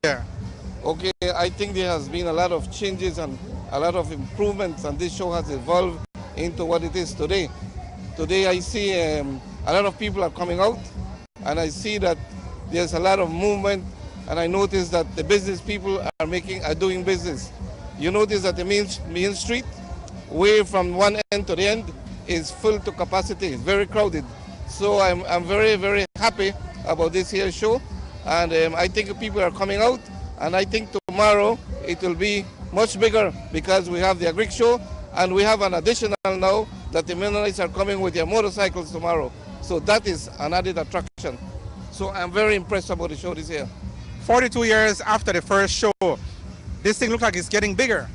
year? Okay, I think there has been a lot of changes and a lot of improvements, and this show has evolved into what it is today. Today I see a lot of people are coming out, and I see that there's a lot of movement, and I notice that the business people are doing business. You notice that the main street, way from one end to the end, is full to capacity. It's very crowded. So I'm very, very happy about this here show, and I think people are coming out, and I think tomorrow it will be much bigger because we have the Agric show, and we have an additional now that the Mennonites are coming with their motorcycles tomorrow. So that is an added attraction. So I'm very impressed about the show this year. 42 years after the first show, this thing looks like it's getting bigger.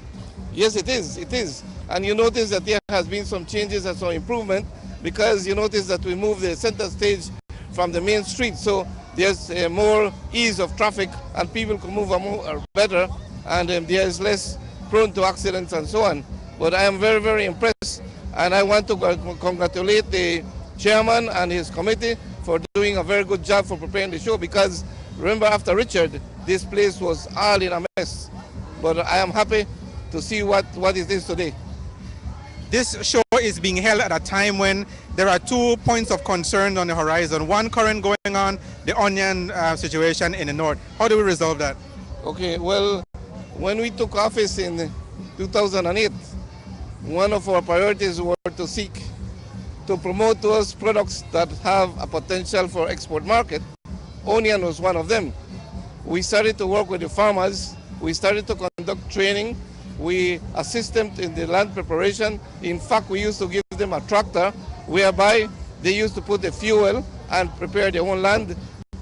Yes, it is. It is. And you notice that there has been some changes and some improvement because you notice that we moved the center stage from the main street. So there's more ease of traffic and people can move better, and there is less prone to accidents and so on. But I am very, very impressed, and I want to congratulate the chairman and his committee for doing a very good job for preparing the show, because remember, after Richard, this place was all in a mess. But I am happy to see what it is today. This show is being held at a time when there are 2 points of concern on the horizon. One current going on, the onion situation in the north. How do we resolve that? Okay, well, when we took office in 2008, one of our priorities were to seek to promote those products that have a potential for export market. Onion was one of them. We started to work with the farmers. We started to conduct training. We assist them in the land preparation. In fact, we used to give them a tractor whereby they used to put the fuel and prepare their own land.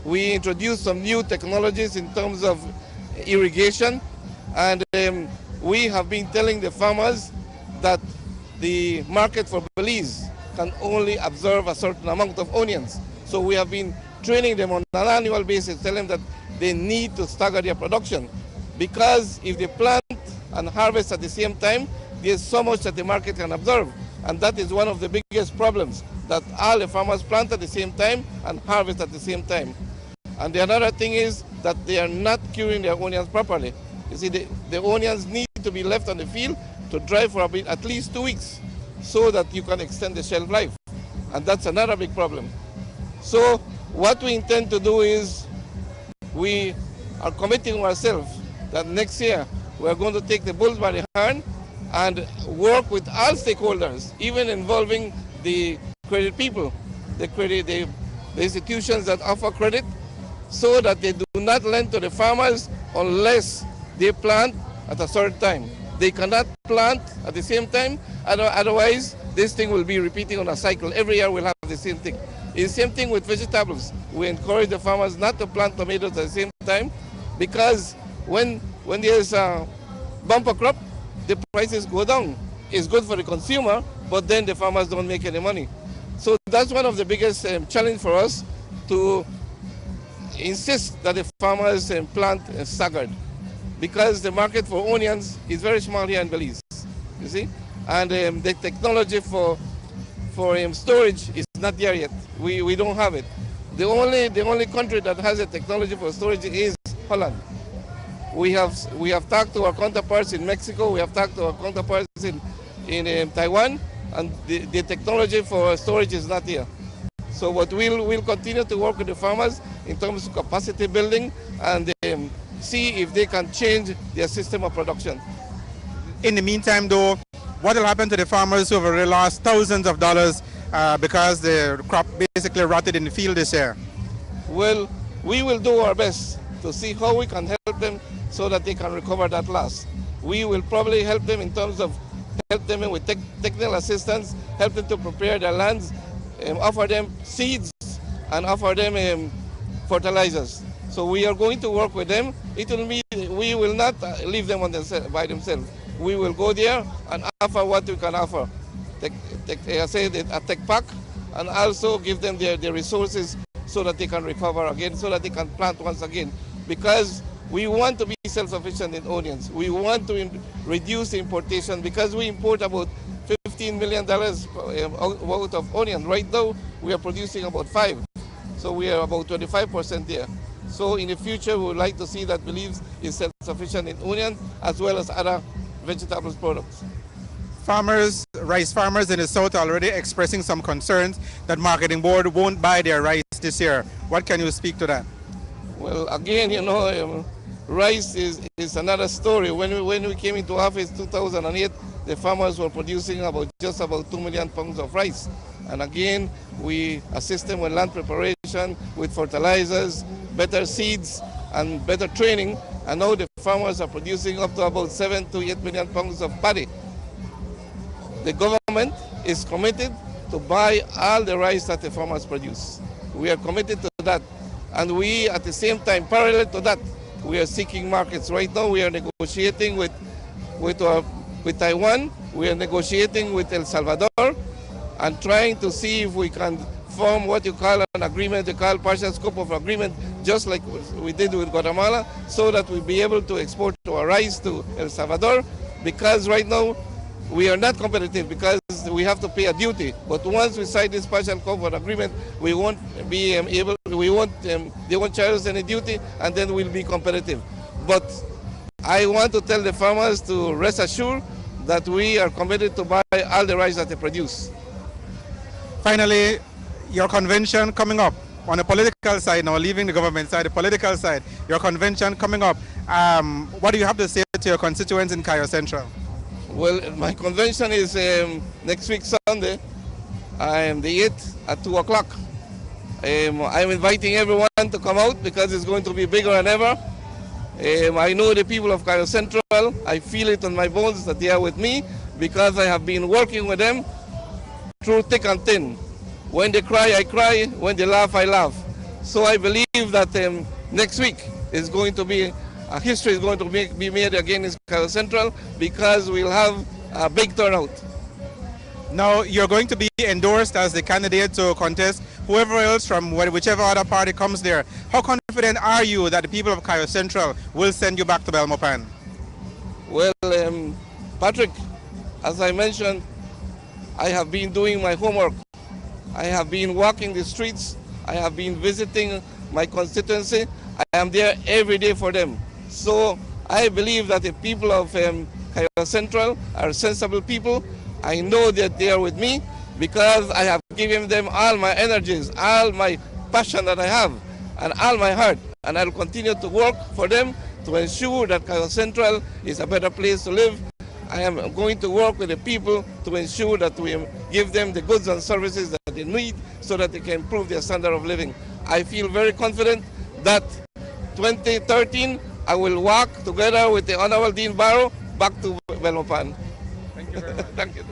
We introduced some new technologies in terms of irrigation, and we have been telling the farmers that the market for Belize can only absorb a certain amount of onions. So we have been training them on an annual basis, telling them that they need to stagger their production, because if they plant and harvest at the same time, there's so much that the market can absorb. And that is one of the biggest problems, that all the farmers plant at the same time and harvest at the same time. And the another thing is that they are not curing their onions properly. You see, the onions need to be left on the field to dry for at least 2 weeks so that you can extend the shelf life. And that's another big problem. So what we intend to do is we are committing ourselves that next year we are going to take the bulls by the hand and work with all stakeholders, even involving the credit people, the institutions that offer credit, so that they do not lend to the farmers unless they plant at a certain time. They cannot plant at the same time, otherwise this thing will be repeating on a cycle. Every year we'll have the same thing. It's the same thing with vegetables. We encourage the farmers not to plant tomatoes at the same time, because when there's a bumper crop, the prices go down. It's good for the consumer, but then the farmers don't make any money. So that's one of the biggest challenge for us, to insist that the farmers plant staggered, because the market for onions is very small here in Belize, you see, and the technology for storage is not there yet. We don't have it. The only country that has a technology for storage is Holland. We have talked to our counterparts in Mexico. We have talked to our counterparts in Taiwan, and the technology for storage is not here. So what we'll continue to work with the farmers in terms of capacity building, and see if they can change their system of production. In the meantime, though, what will happen to the farmers who have already lost thousands of dollars because the crop basically rotted in the field this year? Well, we will do our best to see how we can help them so that they can recover that loss. We will probably help them in terms of help them with technical assistance, help them to prepare their lands, offer them seeds, and offer them fertilizers. So we are going to work with them. We will not leave them by themselves. We will go there and offer what we can offer. I say a tech pack, and also give them the resources so that they can recover again, so that they can plant once again. Because we want to be self-sufficient in onions. We want to reduce the importation, because we import about $15 million worth of onion. Right now, we are producing about 5. So we are about 25% there. So in the future, we would like to see that Belize is self-sufficient in onion as well as other vegetables products. Farmers, rice farmers in the south are already expressing some concerns that marketing board won't buy their rice this year. What can you speak to that? Well, again, rice is another story. When we came into office in 2008, the farmers were producing just about 2 million pounds of rice. And again, we assist them with land preparation, with fertilizers, better seeds, and better training. And now the farmers are producing up to about 7 to 8 million pounds of paddy. The government is committed to buy all the rice that the farmers produce. We are committed to that. And we, at the same time, parallel to that, we are seeking markets. Right now, we are negotiating with Taiwan. We are negotiating with El Salvador and trying to see if we can form what you call an agreement, you call partial scope of agreement, just like we did with Guatemala, so that we'll be able to export our rice to El Salvador, because right now we are not competitive because we have to pay a duty. But once we sign this partial scope of agreement, we won't be able, they won't charge us any duty, and then we'll be competitive. But I want to tell the farmers to rest assured that we are committed to buy all the rice that they produce. Finally, your convention coming up on the political side now, leaving the government side, the political side, your convention coming up. What do you have to say to your constituents in Cayo Central? Well, my convention is next week Sunday, the 8th at 2 o'clock. I'm inviting everyone to come out because it's going to be bigger than ever. I know the people of Cayo Central. I feel it on my bones that they are with me because I have been working with them through thick and thin. When they cry, I cry. When they laugh, I laugh. So I believe that next week is going to be, history is going to be made again in Cayo Central because we'll have a big turnout. Now, you're going to be endorsed as the candidate to contest whoever else from whichever other party comes there. How confident are you that the people of Cayo Central will send you back to Belmopan? Well, Patrick, as I mentioned, I have been doing my homework. I have been walking the streets. I have been visiting my constituency. I am there every day for them. So I believe that the people of Cayo Central are sensible people. I know that they are with me because I have given them all my energies, all my passion that I have, and all my heart. And I'll continue to work for them to ensure that Cayo Central is a better place to live. I am going to work with the people to ensure that we give them the goods and services that they need so that they can improve their standard of living. I feel very confident that 2013 I will walk together with the Honorable Dean Barrow back to Belmopan. Thank you very much. Thank you.